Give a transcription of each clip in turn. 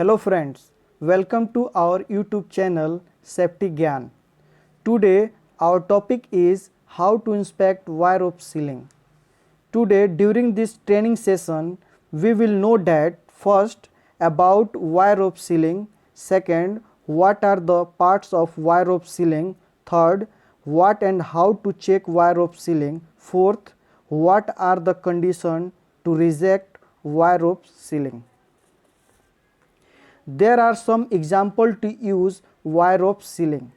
Hello friends, welcome to our YouTube channel Safety Gyan. Today our topic is how to inspect wire rope ceiling. Today during this training session we will know that first about wire rope ceiling, second what are the parts of wire rope ceiling, third what and how to check wire rope ceiling, fourth what are the conditions to reject wire rope ceiling. There are some examples to use wire rope ceiling.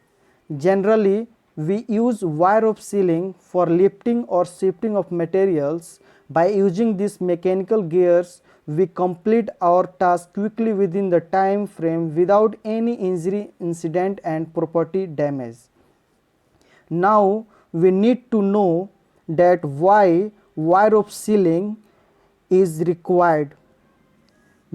Generally, we use wire rope ceiling for lifting or shifting of materials. By using these mechanical gears, we complete our task quickly within the time frame without any injury, incident and property damage. Now, we need to know that why wire rope ceiling is required,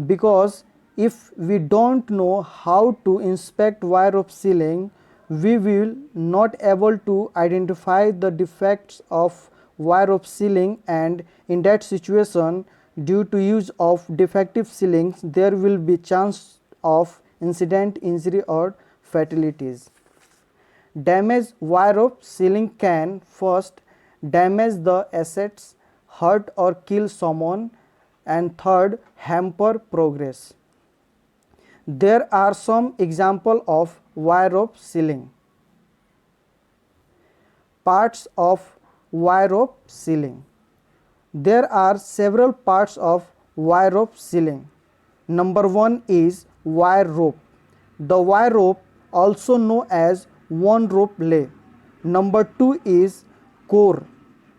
because if we don't know how to inspect wire rope ceiling, we will not able to identify the defects of wire rope ceiling, and in that situation due to use of defective ceilings there will be chance of incident, injury or fatalities. Damage wire rope ceiling can first damage the assets, hurt or kill someone, and third hamper progress. There are some examples of wire rope ceiling. Parts of wire rope ceiling. There are several parts of wire rope ceiling. Number 1 is wire rope. The wire rope, also known as one rope lay. Number 2 is core,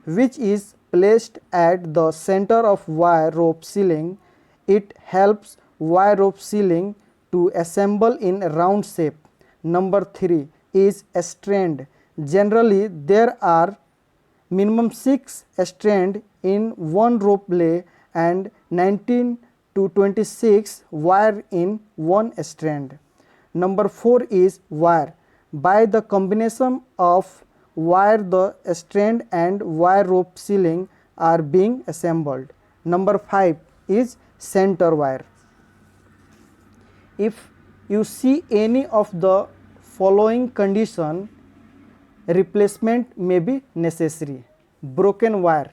which is placed at the center of wire rope ceiling. It helps wire rope ceiling to assemble in a round shape. Number 3 is strand. Generally, there are minimum 6 strands in one rope lay and 19 to 26 wire in one strand. Number 4 is wire. By the combination of wire, the strand and wire rope ceiling are being assembled. Number 5 is center wire. If you see any of the following condition, replacement may be necessary. Broken wire.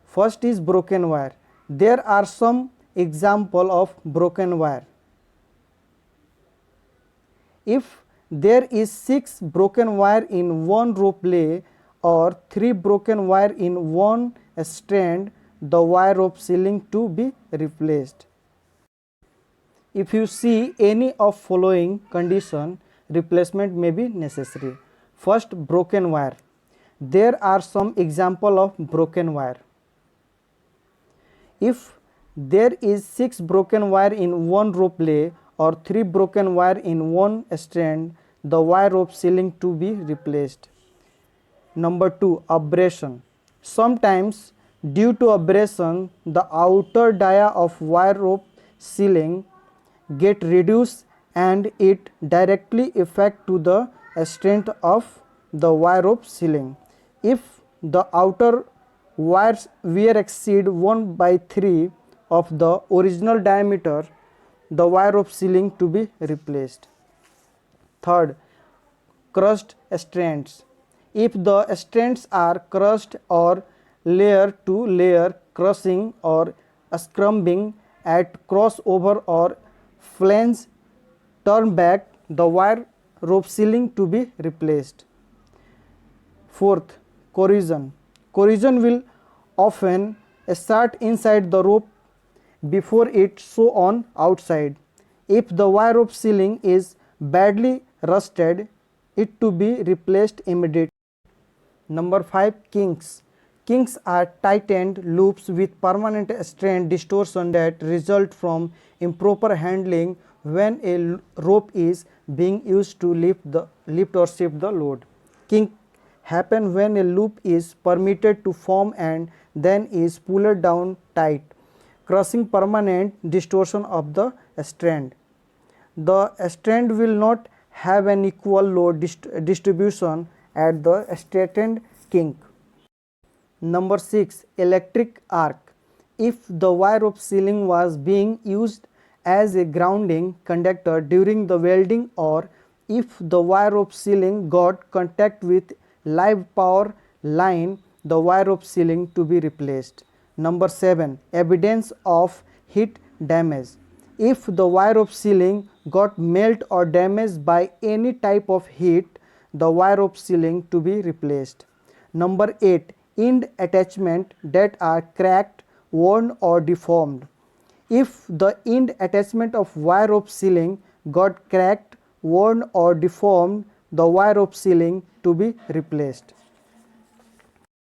First is broken wire. There are some example of broken wire. If there is 6 broken wire in one rope lay or 3 broken wire in one strand, the wire rope ceiling to be replaced. If you see any of following condition, replacement may be necessary. First, broken wire. There are some example of broken wire. If there is 6 broken wire in one rope lay or 3 broken wire in one strand, the wire rope ceiling to be replaced. Number 2, abrasion. Sometimes due to abrasion, the outer dia of wire rope ceiling get reduced and it directly affect to the strength of the wire rope ceiling. If the outer wires wear exceed 1/3 of the original diameter, the wire rope ceiling to be replaced. Third, crushed strands. If the strands are crushed or layer to layer crushing or scrubbing at crossover or flange turn back, the wire rope ceiling to be replaced. Fourth, corrosion. Corrosion will often start inside the rope before it show on outside. If the wire rope ceiling is badly rusted, it to be replaced immediately. Number 5, kinks. Kinks are tightened loops with permanent strain distortion that result from improper handling when a rope is being used to lift or shift the load. Kink happen when a loop is permitted to form and then is pulled down tight, causing permanent distortion of the strand. The strand will not have an equal load distribution at the straightened kink. Number 6, electric arc. If the wire rope ceiling was being used as a grounding conductor during the welding, or if the wire rope ceiling got contact with live power line, the wire rope ceiling to be replaced. Number 7. Evidence of heat damage. If the wire rope ceiling got melt or damaged by any type of heat, the wire rope ceiling to be replaced. Number 8. End attachment that are cracked, worn or deformed. If the end attachment of wire rope ceiling got cracked, worn or deformed, the wire rope ceiling to be replaced.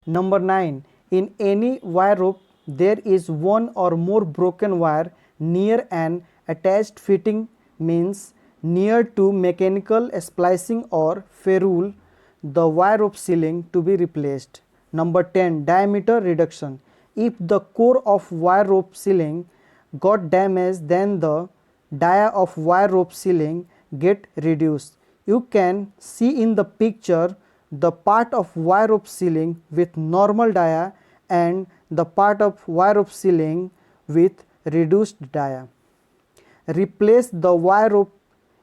Number 9. In any wire rope, there is one or more broken wire near an attached fitting, means near to mechanical splicing or ferrule, the wire rope ceiling to be replaced. Number 10. Diameter reduction. If the core of wire rope ceiling got damaged, then the dia of wire rope ceiling get reduced. You can see in the picture the part of wire rope ceiling with normal dia and the part of wire rope ceiling with reduced dia. Replace the wire rope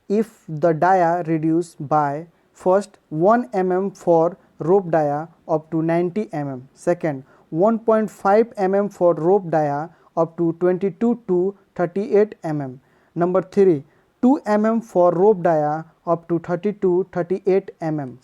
if the dia reduced by: first, 1 mm for rope dia up to 90 mm. Second, 1.5 mm for rope dia up to 22 to 38 mm. Number 3, 2 mm for rope dia up to 32 38 mm.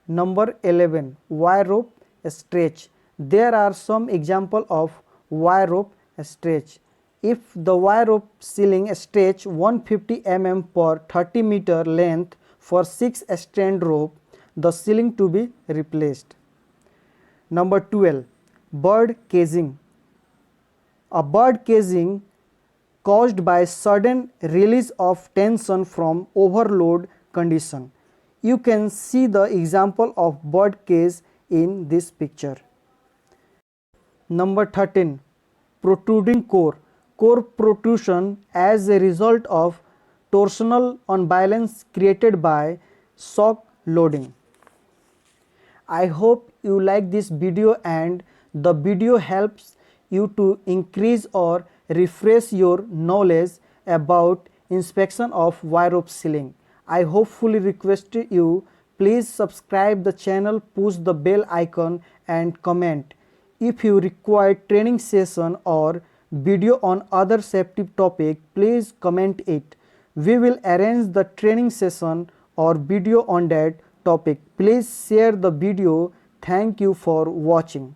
Number 11. Wire rope stretch. There are some example of wire rope stretch. If the wire rope ceiling stretch 150 mm per 30 meter length for 6 strand rope, the ceiling to be replaced. Number 12. Bird caging. A bird caging caused by sudden release of tension from overload condition. You can see the example of bird cage in this picture. Number 13. Protruding core. Core protrusion as a result of torsional unbalance created by shock loading. I hope you like this video and the video helps you to increase or refresh your knowledge about inspection of wire rope ceiling. I hopefully request you, please subscribe the channel, push the bell icon and comment. If you require training session or video on other safety topic, please comment it. We will arrange the training session or video on that topic. Please share the video. Thank you for watching.